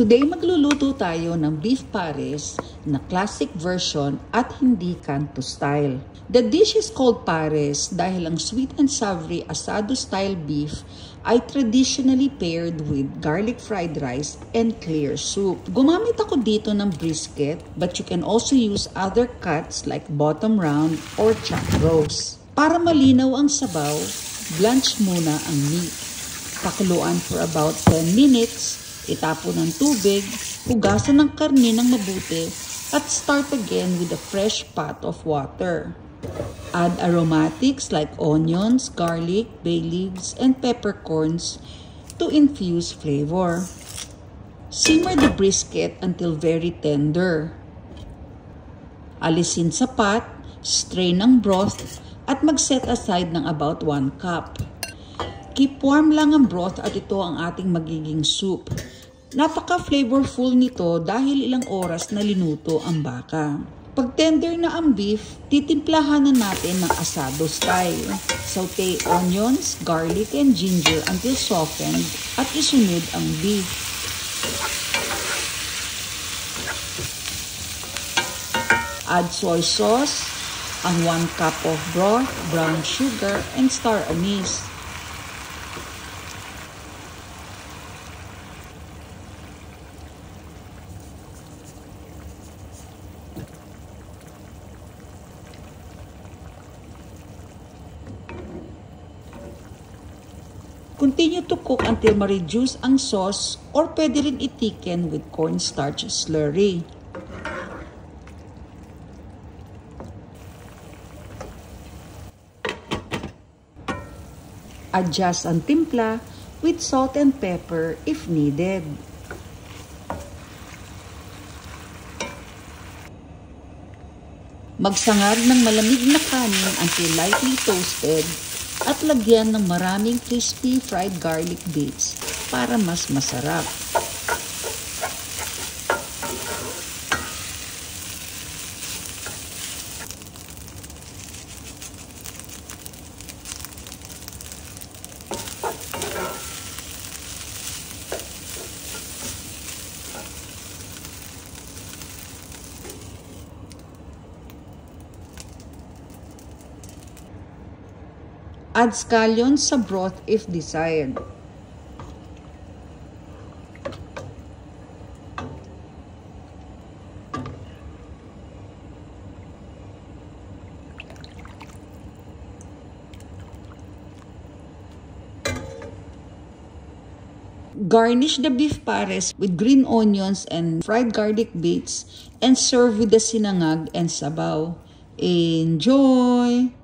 Today magluluto tayo ng beef pares na classic version at hindi kanto style. The dish is called pares dahil ang sweet and savory asado style beef ay traditionally paired with garlic fried rice and clear soup. Gumamit ako dito ng brisket, but you can also use other cuts like bottom round or chuck roast. Para malinaw ang sabaw, blanch muna ang meat. Pakuluan for about 10 minutes. Itapon ng tubig, hugasan ng karne ng mabuti, at start again with a fresh pot of water. Add aromatics like onions, garlic, bay leaves, and peppercorns to infuse flavor. Simmer the brisket until very tender. Alisin sa pot, strain ang broth, at mag-set aside ng about 1 cup. Keep warm lang ang broth at ito ang ating magiging soup. Napaka-flavorful nito dahil ilang oras na linuto ang baka. Pag tender na ang beef, titimplahan na natin ng asado style. Saute onions, garlic, and ginger until softened at isunod ang beef. Add soy sauce, ang 1 cup of broth, brown sugar, and star anise. Continue to cook until ma-reduce ang sauce or pwede rin i-thicken with cornstarch slurry. Adjust ang timpla with salt and pepper if needed. Magsangar ng malamig na kanin until lightly toasted at lagyan ng maraming crispy fried garlic bits para mas masarap. Add scallions sa broth if desired. Garnish the beef pares with green onions and fried garlic bits and serve with the sinangag and sabaw. Enjoy!